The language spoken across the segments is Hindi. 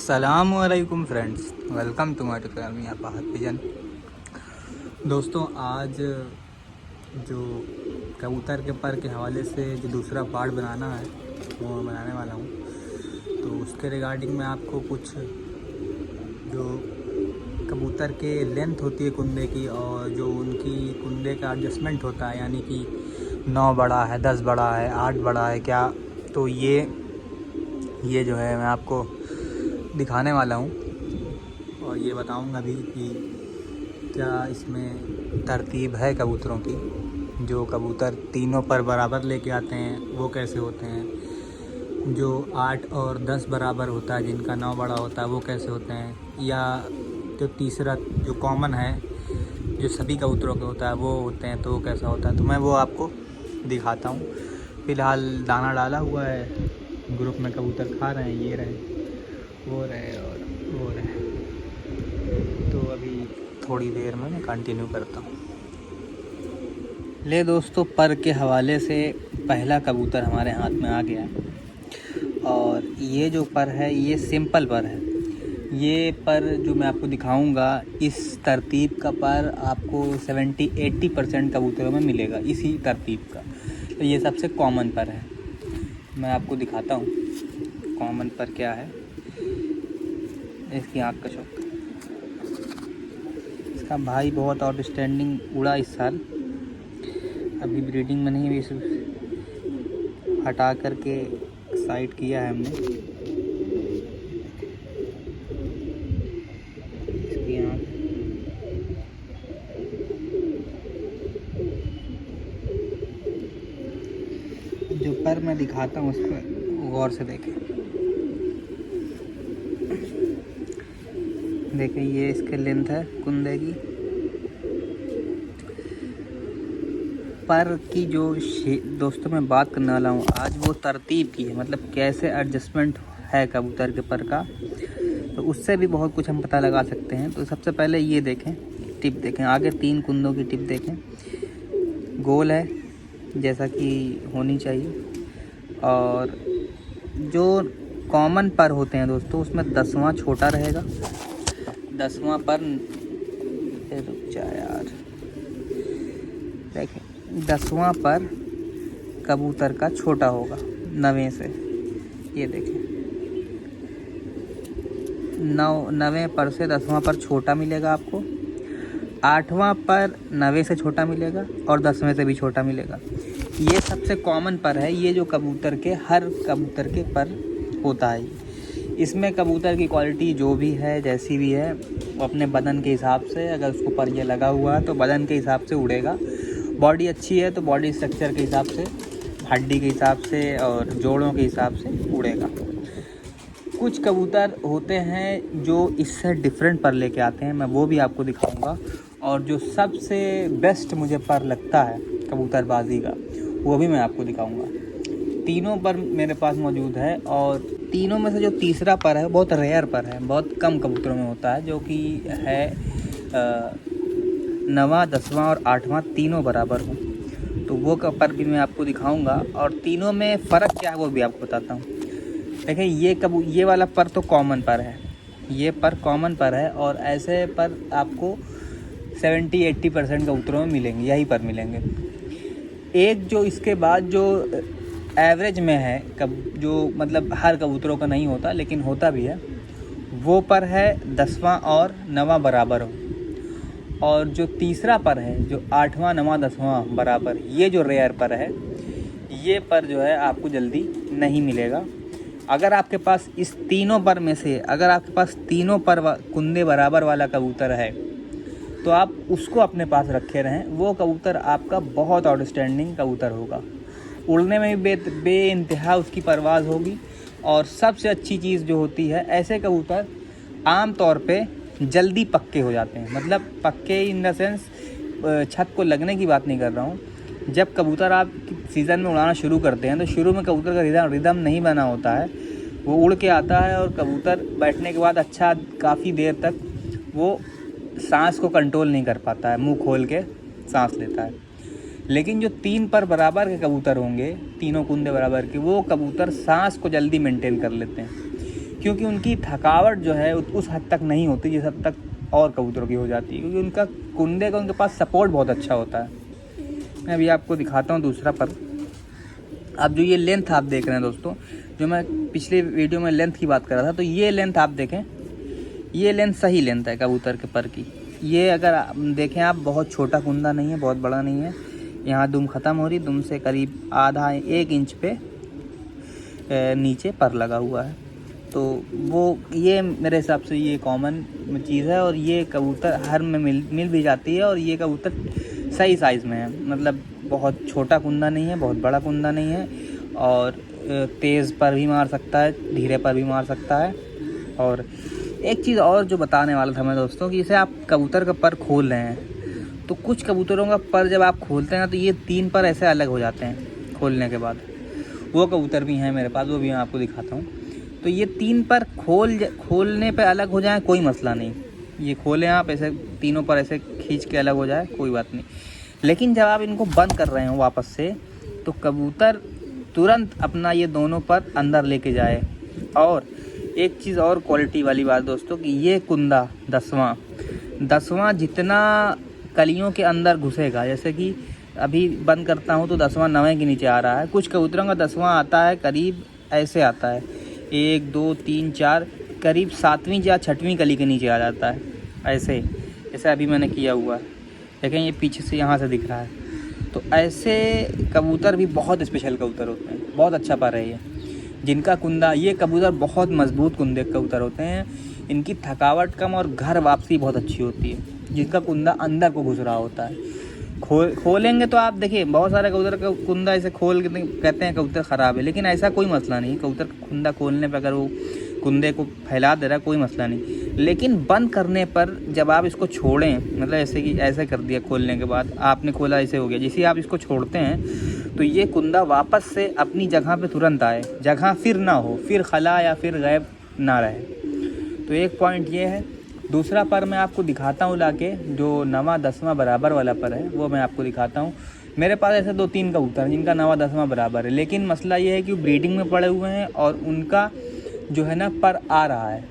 अस्सलामुअलैकुम friends, welcome to my channel Miyan Fahad pigeon. दोस्तों, आज जो कबूतर के पर के हवाले से जो दूसरा पार्ट बनाना है वो बनाने वाला हूँ। तो उसके रिगार्डिंग मैं आपको कुछ जो कबूतर के लेंथ होती है कुंदे की और जो उनकी कुंदे का एडजस्टमेंट होता है, यानी कि 9 बड़ा है, 10 बड़ा है, 8 बड़ा है क्या, तो ये जो है मैं आपको दिखाने वाला हूँ और ये बताऊँगा भी कि क्या इसमें तरतीब है कबूतरों की। जो कबूतर तीनों पर बराबर लेके आते हैं वो कैसे होते हैं, जो 8 और 10 बराबर होता है, जिनका 9 बड़ा होता है वो कैसे होते हैं, या जो तीसरा जो कॉमन है जो सभी कबूतरों के होता है वो होते हैं तो वो कैसा होता है। तो मैं वो आपको दिखाता हूँ। फ़िलहाल दाना डाला हुआ है, ग्रुप में कबूतर खा रहे हैं, ये रहे, वो रहे और वो रहे। तो अभी थोड़ी देर में मैं कंटिन्यू करता हूँ। ले दोस्तों, पर के हवाले से पहला कबूतर हमारे हाथ में आ गया और ये जो पर है ये सिंपल पर है। ये पर जो मैं आपको दिखाऊंगा, इस तरतीब का पर आपको 70-80% कबूतरों में मिलेगा, इसी तरतीब का। तो ये सबसे कॉमन पर है। मैं आपको दिखाता हूँ कॉमन पर क्या है। इसकी आँख का शौक, इसका भाई बहुत आउटस्टैंडिंग उड़ा इस साल। अभी ब्रीडिंग में नहीं, इस हटा करके साइड किया है हमने। इसकी आँख, जो पर मैं दिखाता हूँ उस पर गौर से देखें। देखें, ये इसके लेंथ है कुंदे की। पर की जो दोस्तों मैं बात करने वाला हूँ आज, वो तरतीब की है, मतलब कैसे एडजस्टमेंट है कबूतर के पर का। तो उससे भी बहुत कुछ हम पता लगा सकते हैं। तो सबसे पहले ये देखें, टिप देखें, आगे 3 कुंदों की टिप देखें, गोल है जैसा कि होनी चाहिए। और जो कॉमन पर होते हैं दोस्तों, उसमें 10वां छोटा रहेगा। 10वां पर, रुक जा यार, देखें 10वां पर कबूतर का छोटा होगा 9वें से। ये देखें, 9वें पर से 10वां पर छोटा मिलेगा आपको, 8वां पर 9वें से छोटा मिलेगा और 10वें से भी छोटा मिलेगा। ये सबसे कॉमन पर है, ये जो कबूतर के हर कबूतर के पर होता है। इसमें कबूतर की क्वालिटी जो भी है, जैसी भी है, वो अपने बदन के हिसाब से, अगर उसको पर ये लगा हुआ है तो बदन के हिसाब से उड़ेगा। बॉडी अच्छी है तो बॉडी स्ट्रक्चर के हिसाब से, हड्डी के हिसाब से और जोड़ों के हिसाब से उड़ेगा। कुछ कबूतर होते हैं जो इससे डिफरेंट पर लेके आते हैं, मैं वो भी आपको दिखाऊंगा। और जो सबसे बेस्ट मुझे पर लगता है कबूतरबाजी का, वो भी मैं आपको दिखाऊंगा। तीनों पर मेरे पास मौजूद है और तीनों में से जो तीसरा पर है बहुत रेयर पर है, बहुत कम कबूतरों में होता है, जो कि है 9वां, 10वां और 8वां तीनों बराबर हो। तो वो का पर भी मैं आपको दिखाऊंगा और तीनों में फ़र्क क्या है वो भी आपको बताता हूँ। देखिए, ये वाला पर तो कॉमन पर है, ये पर कॉमन पर है और ऐसे पर आपको 70-80% कबूतरों में मिलेंगे, यही पर मिलेंगे। एक जो इसके बाद जो एवरेज में है, जो मतलब हर कबूतरों का नहीं होता लेकिन होता भी है, वो पर है 10वां और 9वां बराबर हो। और जो तीसरा पर है, जो 8वां, 9वां, 10वां बराबर, ये जो रेयर पर है, ये पर जो है आपको जल्दी नहीं मिलेगा। अगर आपके पास इस तीनों पर में से, अगर आपके पास तीनों पर कुंदे बराबर वाला कबूतर है तो आप उसको अपने पास रखे रहें। वो कबूतर आपका बहुत आउटस्टैंडिंग कबूतर होगा, उड़ने में भी बेइंतहा उसकी परवाज़ होगी। और सबसे अच्छी चीज़ जो होती है, ऐसे कबूतर आम तौर पे जल्दी पक्के हो जाते हैं। मतलब पक्के इन द सेंस, छत को लगने की बात नहीं कर रहा हूँ। जब कबूतर आप सीज़न में उड़ाना शुरू करते हैं तो शुरू में कबूतर का रिदम नहीं बना होता है, वो उड़ के आता है और कबूतर बैठने के बाद अच्छा काफ़ी देर तक वो सांस को कंट्रोल नहीं कर पाता है, मुंह खोल के सांस लेता है। लेकिन जो 3 पर बराबर के कबूतर होंगे, तीनों कुंदे बराबर के, वो कबूतर सांस को जल्दी मेंटेन कर लेते हैं। क्योंकि उनकी थकावट जो है उस हद तक नहीं होती जिस हद तक और कबूतरों की हो जाती है, क्योंकि उनका कुंदे का उनके पास सपोर्ट बहुत अच्छा होता है। मैं अभी आपको दिखाता हूँ दूसरा पर। अब जो ये लेंथ आप देख रहे हैं दोस्तों, जो मैं पिछले वीडियो में लेंथ की बात कर रहा था, तो ये लेंथ आप देखें, ये लेंथ सही लेंथ है कबूतर के पर की। ये अगर देखें आप, बहुत छोटा कुंदा नहीं है, बहुत बड़ा नहीं है। यहाँ दुम ख़त्म हो रही, दुम से करीब आधा 1 इंच पे नीचे पर लगा हुआ है। तो वो ये मेरे हिसाब से ये कॉमन चीज़ है, और ये कबूतर हर में मिल भी जाती है। और ये कबूतर सही साइज़ में है, मतलब बहुत छोटा कुंदा नहीं है, बहुत बड़ा कुंदा नहीं है, और तेज़ पर भी मार सकता है, धीरे पर भी मार सकता है। और एक चीज़ और जो बताने वाला था मैं दोस्तों, कि जैसे आप कबूतर का पर खोल रहे हैं, तो कुछ कबूतरों का पर जब आप खोलते हैं तो ये 3 पर ऐसे अलग हो जाते हैं खोलने के बाद। वो कबूतर भी हैं मेरे पास, वो भी मैं आपको दिखाता हूँ। तो ये 3 पर खोलने पे अलग हो जाए कोई मसला नहीं, ये खोलें आप ऐसे तीनों पर ऐसे खींच के अलग हो जाए कोई बात नहीं। लेकिन जब आप इनको बंद कर रहे हो वापस से, तो कबूतर तुरंत अपना ये दोनों पर अंदर लेके जाए। और एक चीज़ और क्वालिटी वाली बात दोस्तों, कि ये कुंदा 10वां जितना कलियों के अंदर घुसेगा, जैसे कि अभी बंद करता हूँ तो 10वां 9वें के नीचे आ रहा है, कुछ कबूतरों का 10वां आता है करीब ऐसे आता है, 1 2 3 4 करीब 7वीं या 6वीं कली के नीचे आ जाता है ऐसे, जैसे अभी मैंने किया हुआ है। देखें ये पीछे से यहाँ से दिख रहा है। तो ऐसे कबूतर भी बहुत स्पेशल कबूतर होते हैं, बहुत अच्छा पर है ये, जिनका कुंदा, ये कबूतर बहुत मजबूत कुंदे के कबूतर होते हैं। इनकी थकावट कम और घर वापसी बहुत अच्छी होती है, जिनका कुंदा अंदर को घुस रहा होता है। खोलेंगे तो आप देखिए, बहुत सारे कबूतर का कुंदा ऐसे खोल के कहते हैं कबूतर ख़राब है, लेकिन ऐसा कोई मसला नहीं। कबूतर का कुंदा खोलने पर अगर वो कुंदे को फैला दे रहा है कोई मसला नहीं, लेकिन बंद करने पर जब आप इसको छोड़ें, मतलब ऐसे कि ऐसे कर दिया खोलने के बाद, आपने खोला ऐसे हो गया, जिसे आप इसको छोड़ते हैं तो ये कुंदा वापस से अपनी जगह पे तुरंत आए, जगह फिर ना हो, फिर खला या फिर गायब ना रहे। तो एक पॉइंट ये है। दूसरा पर मैं आपको दिखाता हूँ लाके, जो 9वां 10वां बराबर वाला पर है, वो मैं आपको दिखाता हूँ। मेरे पास ऐसे 2-3 कबूतर हैं जिनका 9वां 10वां बराबर है, लेकिन मसला ये है कि वो ब्रीडिंग में पड़े हुए हैं और उनका जो है ना पर आ रहा है।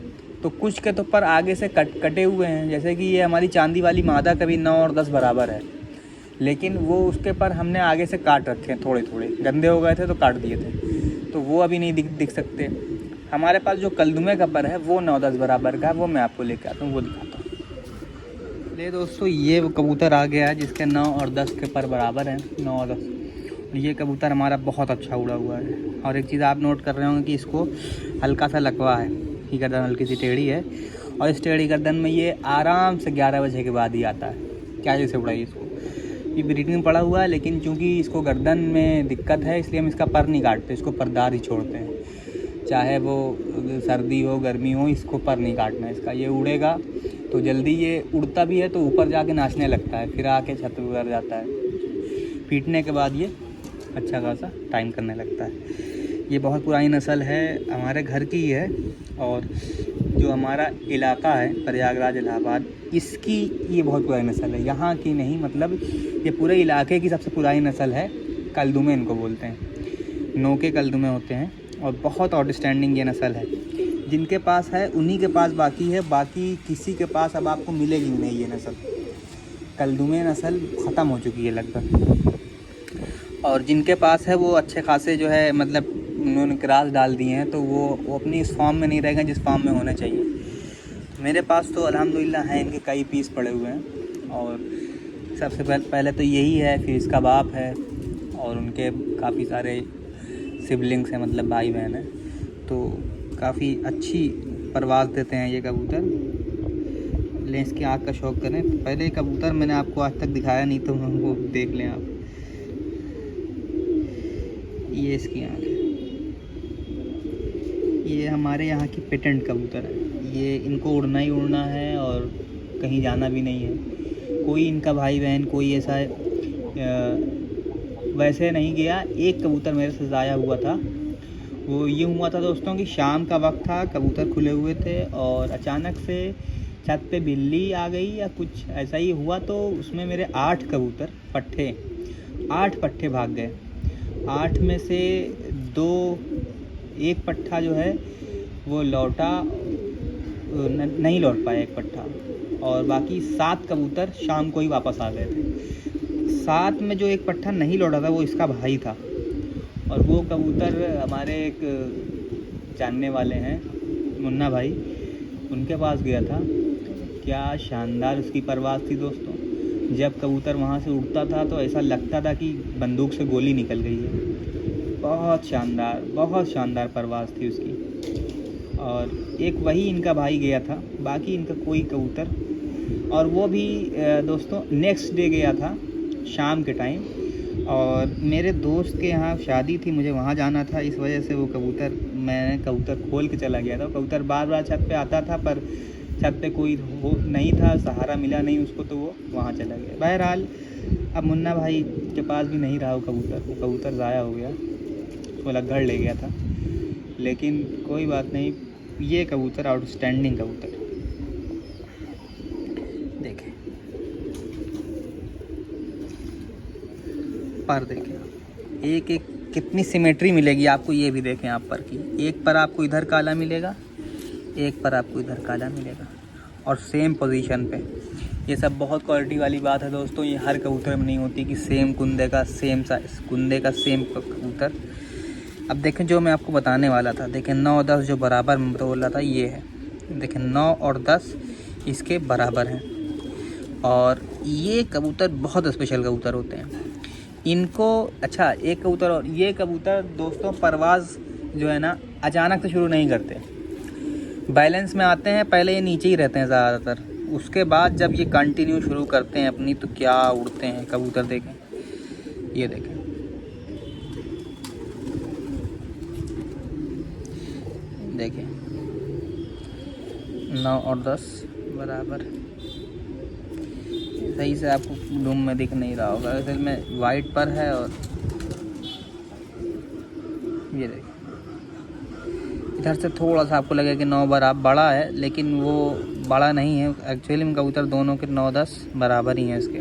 तो कुछ के तो पर आगे से कटे हुए हैं, जैसे कि ये हमारी चांदी वाली मादा कभी 9 और 10 बराबर है, लेकिन वो उसके पर हमने आगे से काट रखे हैं, थोड़े थोड़े गंदे हो गए थे तो काट दिए थे, तो वो अभी नहीं दिख सकते। हमारे पास जो कलदुमे का पर है वो 9-10 बराबर का है, वो मैं आपको लेके आता हूँ, वो दिखाता हूँ। ले दोस्तों, ये वो कबूतर आ गया है जिसके 9 और 10 के पर बराबर हैं, 9 और 10। ये कबूतर हमारा बहुत अच्छा उड़ा हुआ है। और एक चीज़ आप नोट कर रहे होंगे कि इसको हल्का सा लकवा है, कि गर्दन हल्की सी टेढ़ी है, और इस टेढ़ी गर्दन में ये आराम से 11 बजे के बाद ही आता है। क्या जैसे उड़ाइए इसको, ये ब्रीडिंग में पड़ा हुआ है, लेकिन चूँकि इसको गर्दन में दिक्कत है इसलिए हम इसका पर नहीं काटते, इसको परदार ही छोड़ते हैं। चाहे वो सर्दी हो गर्मी हो, इसको पर नहीं काटना इसका। ये उड़ेगा तो जल्दी ये उड़ता भी है तो ऊपर जाके नाचने लगता है, फिर आके छत पर जाता है, पीटने के बाद ये अच्छा खासा टाइम करने लगता है। ये बहुत पुरानी नस्ल है, हमारे घर की ही है, और जो हमारा इलाका है प्रयागराज इलाहाबाद, इसकी ये बहुत पुरानी नस्ल है, यहाँ की नहीं, मतलब ये पूरे इलाके की सबसे पुरानी नस्ल है। कलदुमे इनको बोलते हैं, नोके कलदुमे होते हैं, और बहुत आउटस्टैंडिंग ये नस्ल है। जिनके पास है उन्हीं के पास बाकी है, बाकी किसी के पास अब आपको मिलेगी नहीं ये नस्ल। कलदुमे नस्ल ख़त्म हो चुकी है लगभग, और जिनके पास है वो अच्छे खासे जो है, मतलब उन्होंने क्रॉस डाल दिए हैं, तो वो अपनी इस फॉर्म में नहीं रहेगा जिस फॉर्म में होने चाहिए। मेरे पास तो अल्हम्दुलिल्लाह हैं, इनके कई पीस पड़े हुए हैं, और सबसे पहले तो यही है, फिर इसका बाप है, और उनके काफ़ी सारे सिबलिंग्स हैं, मतलब भाई बहन हैं। तो काफ़ी अच्छी परवाज़ देते हैं ये कबूतर। लें इसकी आँख का शौक़ करें। पहले कबूतर मैंने आपको आज तक दिखाया नहीं, तो वो देख लें आप। ये इसकी आँख है, ये हमारे यहाँ की पेटेंट कबूतर है। ये इनको उड़ना ही उड़ना है और कहीं जाना भी नहीं है। कोई इनका भाई बहन कोई ऐसा वैसे नहीं गया। एक कबूतर मेरे से ज़ाया हुआ था, वो ये हुआ था दोस्तों कि शाम का वक्त था, कबूतर खुले हुए थे, और अचानक से छत पे बिल्ली आ गई या कुछ ऐसा ही हुआ, तो उसमें मेरे 8 कबूतर 8 पट्ठे भाग गए। 8 में से 1 पट्ठा जो है वो लौटा नहीं लौट पाया एक पट्ठा, और बाकी 7 कबूतर शाम को ही वापस आ गए थे। 7 में जो एक पट्ठा नहीं लौटा था वो इसका भाई था, और वो कबूतर हमारे एक जानने वाले हैं मुन्ना भाई, उनके पास गया था। क्या शानदार उसकी परवाज़ थी दोस्तों। जब कबूतर वहाँ से उड़ता था तो ऐसा लगता था कि बंदूक से गोली निकल गई है। बहुत शानदार परवाज़ थी उसकी। और एक वही इनका भाई गया था, बाकी इनका कोई कबूतर, और वो भी दोस्तों नेक्स्ट डे गया था शाम के टाइम। और मेरे दोस्त के यहाँ शादी थी, मुझे वहाँ जाना था, इस वजह से वो मैंने कबूतर खोल के चला गया था। कबूतर बार बार छत पे आता था, पर छत पे कोई नहीं था, सहारा मिला नहीं उसको, तो वो वहाँ चला गया। बहरहाल अब मुन्ना भाई के पास भी नहीं रहा वो कबूतर ज़ाया हो गया, वो लग्गड़ ले गया था। लेकिन कोई बात नहीं, ये कबूतर आउटस्टैंडिंग कबूतर। देखें पर, देखें एक एक कितनी सिमेट्री मिलेगी आपको, ये भी देखें आप पर की। एक पर आपको इधर काला मिलेगा, एक पर आपको इधर काला मिलेगा, और सेम पोजीशन पे। ये सब बहुत क्वालिटी वाली बात है दोस्तों, ये हर कबूतर में नहीं होती कि सेम कुंदे का सेम साइज, कुंदे का सेम कबूतर। अब देखें जो मैं आपको बताने वाला था, देखें 9 10 जो बराबर में बोल रहा था ये है। देखें 9 और 10 इसके बराबर हैं। और ये कबूतर बहुत स्पेशल कबूतर होते हैं इनको। अच्छा एक कबूतर, और ये कबूतर दोस्तों परवाज़ जो है ना अचानक से शुरू नहीं करते, बैलेंस में आते हैं। पहले ये नीचे ही रहते हैं ज़्यादातर, उसके बाद जब ये कंटिन्यू शुरू करते हैं अपनी, तो क्या उड़ते हैं कबूतर। देखें ये देखें, देखिए 9 और 10 बराबर। सही से आपको डूम में दिख नहीं रहा होगा, असल में वाइट पर है। और ये देखिए इधर से थोड़ा सा आपको लगेगा कि 9 बराबर बड़ा है, लेकिन वो बड़ा नहीं है एक्चुअली में। कबूतर दोनों के 9 10 बराबर ही हैं इसके।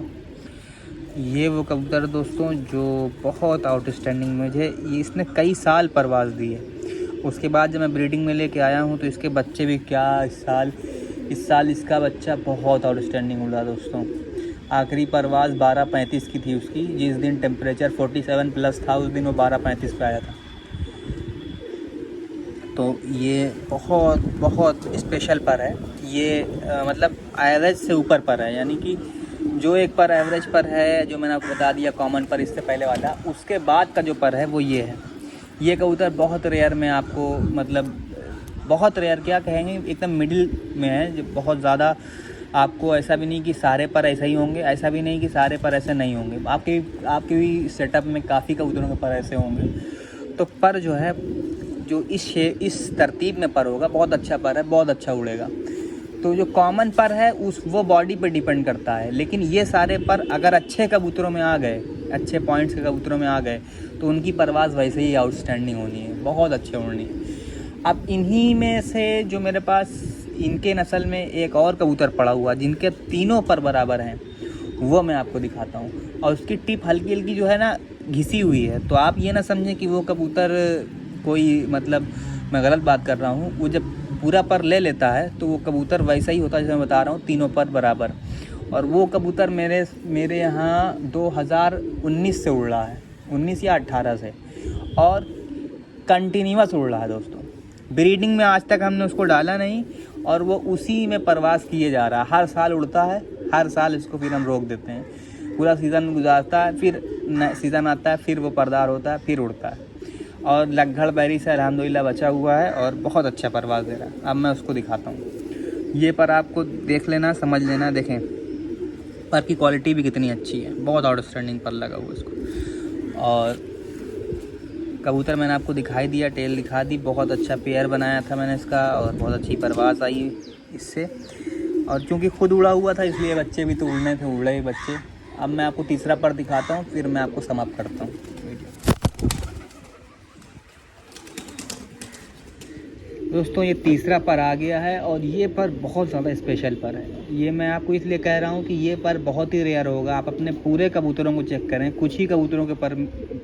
ये वो कबूतर दोस्तों जो बहुत आउटस्टैंडिंग, मुझे इसने कई साल परवाज़ दी है। उसके बाद जब मैं ब्रीडिंग में लेके आया हूँ तो इसके बच्चे भी क्या इस साल इसका बच्चा बहुत आउटस्टैंडिंग उड़ा दोस्तों। आखिरी परवाज़ 12:35 की थी उसकी, जिस दिन टेम्परेचर 47 प्लस था उस दिन वो 12:35 पे आया था। तो ये बहुत स्पेशल पर है ये, मतलब एवरेज से ऊपर पर है। यानी कि जो एक पर एवरेज पर है, जो मैंने आपको बता दिया कॉमन पर इससे पहले वाला, उसके बाद का जो पर है वो ये है। ये कबूतर बहुत रेयर में आपको, मतलब बहुत रेयर क्या कहेंगे, एकदम मिडिल में है। जो बहुत ज़्यादा आपको ऐसा भी नहीं कि सारे पर ऐसे ही होंगे, ऐसा भी नहीं कि सारे पर ऐसे नहीं होंगे। आपके भी सेटअप में काफ़ी कबूतरों के पर ऐसे होंगे। तो पर जो है, जो इस तरतीब में पर होगा, बहुत अच्छा पर है, बहुत अच्छा उड़ेगा। तो जो कॉमन पर है वो बॉडी पे डिपेंड करता है। लेकिन ये सारे पर अगर अच्छे कबूतरों में आ गए, अच्छे पॉइंट्स के कबूतरों में आ गए, तो उनकी परवाज़ वैसे ही आउटस्टैंडिंग होनी है, बहुत अच्छे उड़नी है। अब इन्हीं में से जो मेरे पास इनके नस्ल में एक और कबूतर पड़ा हुआ जिनके तीनों पर बराबर हैं, वो मैं आपको दिखाता हूँ। और उसकी टिप हल्की हल्की जो है ना घिसी हुई है, तो आप ये ना समझें कि वो कबूतर कोई, मतलब मैं गलत बात कर रहा हूँ। वो जब पूरा पर ले लेता है तो वो कबूतर वैसा ही होता है जैसे मैं बता रहा हूँ, तीनों पर बराबर। और वो कबूतर मेरे यहाँ 2019 से उड़ रहा है, 19 या 18 से, और कंटिन्यूअस उड़ रहा है दोस्तों। ब्रीडिंग में आज तक हमने उसको डाला नहीं, और वो उसी में परवाज़ किए जा रहा है। हर साल उड़ता है, हर साल इसको फिर हम रोक देते हैं, पूरा सीज़न गुजारता है, फिर सीज़न आता है, फिर वो परदार होता है, फिर उड़ता है। और लग्गड़ बैरी से अल्हम्दुलिल्लाह बचा हुआ है और बहुत अच्छा परवाज़ दे रहा है। अब मैं उसको दिखाता हूँ। ये पर आपको देख लेना, समझ लेना। देखें पर की क्वालिटी भी कितनी अच्छी है, बहुत आउटस्टैंडिंग पर लगा हुआ इसको। और कबूतर मैंने आपको दिखाई दिया, टेल दिखा दी, बहुत अच्छा पेयर बनाया था मैंने इसका, और बहुत अच्छी परवाज़ आई इससे। और चूँकि खुद उड़ा हुआ था इसलिए बच्चे भी तो उड़ने थे, उड़े ही बच्चे। अब मैं आपको तीसरा पर दिखाता हूँ, फिर मैं आपको समाप्त करता हूँ वीडियो। दोस्तों ये तीसरा पर आ गया है, और ये पर बहुत ज़्यादा स्पेशल पर है। ये मैं आपको इसलिए कह रहा हूँ कि ये पर बहुत ही रेयर होगा। आप अपने पूरे कबूतरों को चेक करें, कुछ ही कबूतरों के पर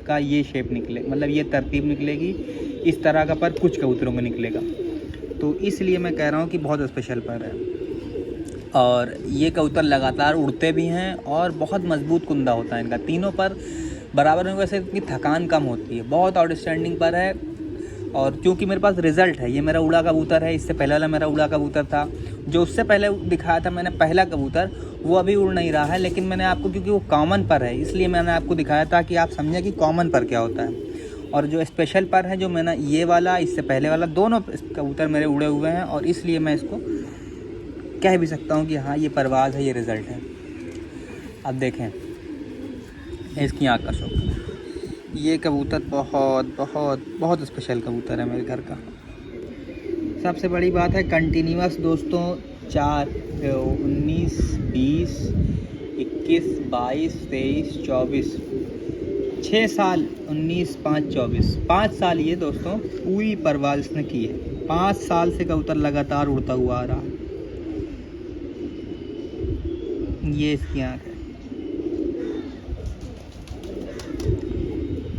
का ये शेप निकले, मतलब ये तरतीब निकलेगी, इस तरह का पर कुछ कबूतरों को निकलेगा। तो इसलिए मैं कह रहा हूँ कि बहुत स्पेशल पर है। और ये कबूतर लगातार उड़ते भी हैं और बहुत मजबूत कुंदा होता है इनका। तीनों पर बराबर में वैसे इनकी थकान कम होती है, बहुत आउटस्टैंडिंग पर है। और क्योंकि मेरे पास रिज़ल्ट है, ये मेरा उड़ा कबूतर है, इससे पहले वाला मेरा उड़ा कबूतर था। जो उससे पहले दिखाया था मैंने पहला कबूतर, वो अभी उड़ नहीं रहा है, लेकिन मैंने आपको, क्योंकि वो कॉमन पर है इसलिए मैंने आपको दिखाया था कि आप समझें कि कॉमन पर क्या होता है। और जो स्पेशल पर है, जो मैंने ये वाला, इससे पहले वाला, दोनों कबूतर मेरे उड़े हुए हैं, और इसलिए मैं इसको कह भी सकता हूँ कि हाँ ये परवाज़ है, ये रिज़ल्ट है। अब देखें इसकी आँख का शौक, ये कबूतर बहुत बहुत बहुत स्पेशल कबूतर है मेरे घर का। सबसे बड़ी बात है कंटिन्यूअस दोस्तों, 4, 19, 20, 21, 22, 23, 24, 6 साल, 19, 5, 24, 5 साल ये दोस्तों पूरी परवाज़ इसने की है। 5 साल से कबूतर लगातार उड़ता हुआ आ रहा है। ये इसकी आँख है।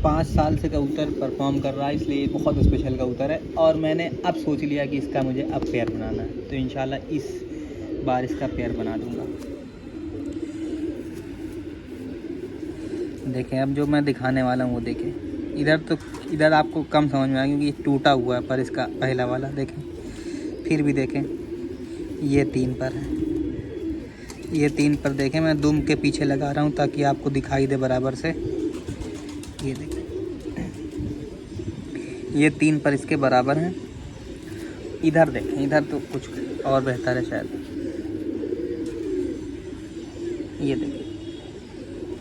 5 साल से कबूतर परफॉर्म कर रहा है, इसलिए बहुत स्पेशल कबूतर है। और मैंने अब सोच लिया कि इसका मुझे अब पेयर बनाना है, तो इंशाल्लाह इस बार इसका पेयर बना दूंगा। देखें अब जो मैं दिखाने वाला हूँ वो देखें। इधर आपको कम समझ में आएगा क्योंकि टूटा हुआ है, पर इसका पहला वाला देखें। फिर भी देखें, ये 3 पर है, ये 3 पर देखें। मैं दुम के पीछे लगा रहा हूँ ताकि आपको दिखाई दे बराबर से। ये देखें, ये 3 पर इसके बराबर हैं। इधर देखें, इधर तो कुछ और बेहतर है शायद। ये देखें,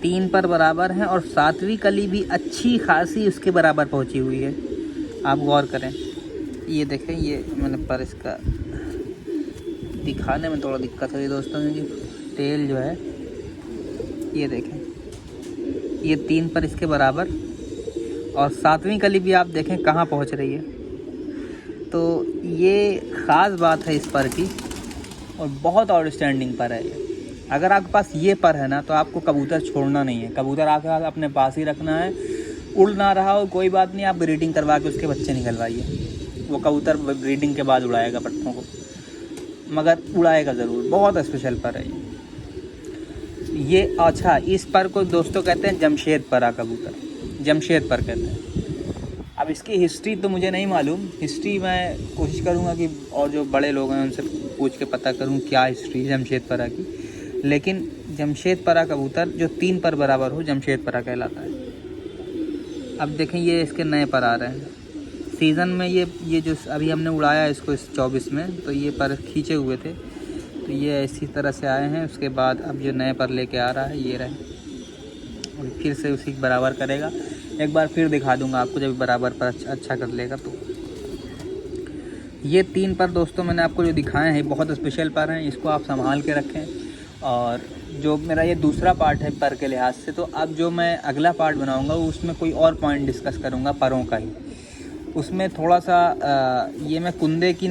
3 पर बराबर हैं, और 7वीं कली भी अच्छी खासी उसके बराबर पहुंची हुई है। आप गौर करें, ये देखें, ये मैंने पर इसका दिखाने में थोड़ा दिक्कत हुई दोस्तों, क्योंकि टेल जो है, ये देखें, ये 3 पर इसके बराबर, और 7वीं कली भी आप देखें कहाँ पहुंच रही है। तो ये ख़ास बात है इस पर की, और बहुत आउटस्टैंडिंग पर है ये। अगर आपके पास ये पर है ना, तो आपको कबूतर छोड़ना नहीं है, कबूतर आपके अपने पास ही रखना है। उड़ ना रहा हो कोई बात नहीं, आप ब्रीडिंग करवा के उसके बच्चे निकलवाइए। वो कबूतर ब्रीडिंग के बाद उड़ाएगा पट्टों को, मगर उड़ाएगा ज़रूर। बहुत स्पेशल पर है ये। अच्छा, इस पर को दोस्तों कहते हैं जमशेद परा कबूतर, जमशेद पर कहते हैं। अब इसकी हिस्ट्री तो मुझे नहीं मालूम, हिस्ट्री मैं कोशिश करूँगा कि और जो बड़े लोग हैं उनसे पूछ के पता करूँ क्या हिस्ट्री है जमशेद परा की। लेकिन जमशेद परा कबूतर जो 3 पर बराबर हो, जमशेद परा कहलाता है। अब देखें, ये इसके नए पर आ रहे हैं सीज़न में। ये जो अभी हमने उड़ाया इसको इस 24 में, तो ये पर खींचे हुए थे, तो ये इसी तरह से आए हैं। उसके बाद अब जो नए पर लेके आ रहा है, ये रहे, और फिर से उसी बराबर करेगा। एक बार फिर दिखा दूंगा आपको जब बराबर पर अच्छा कर लेगा। तो ये 3 पर दोस्तों मैंने आपको जो दिखाए हैं बहुत स्पेशल पर हैं, इसको आप संभाल के रखें। और जो मेरा ये दूसरा पार्ट है पर के लिहाज से, तो अब जो मैं अगला पार्ट बनाऊंगा उसमें कोई और पॉइंट डिस्कस करूंगा परों का ही। उसमें थोड़ा सा ये मैं कुंदे की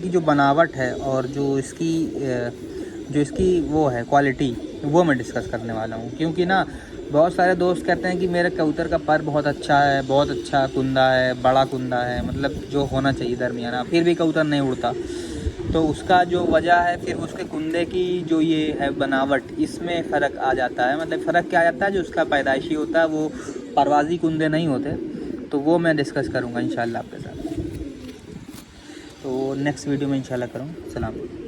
जो बनावट है, और जो इसकी वो है क्वालिटी, वो मैं डिस्कस करने वाला हूँ। क्योंकि ना बहुत सारे दोस्त कहते हैं कि मेरे कबूतर का पर बहुत अच्छा है, बहुत अच्छा कुंदा है, बड़ा कुंदा है, मतलब जो होना चाहिए दरमियाना, फिर भी कबूतर नहीं उड़ता। तो उसका जो वजह है, फिर उसके कुंदे की जो ये है बनावट, इसमें फ़र्क आ जाता है। मतलब फ़र्क क्या आ जाता है, जो उसका पैदाइशी होता है वो परवाज़ी कुंदे नहीं होते। तो वो मैं डिस्कस करूँगा इंशाल्लाह आपके साथ। तो नेक्स्ट वीडियो में इंशाल्लाह करूँगा। सलाम।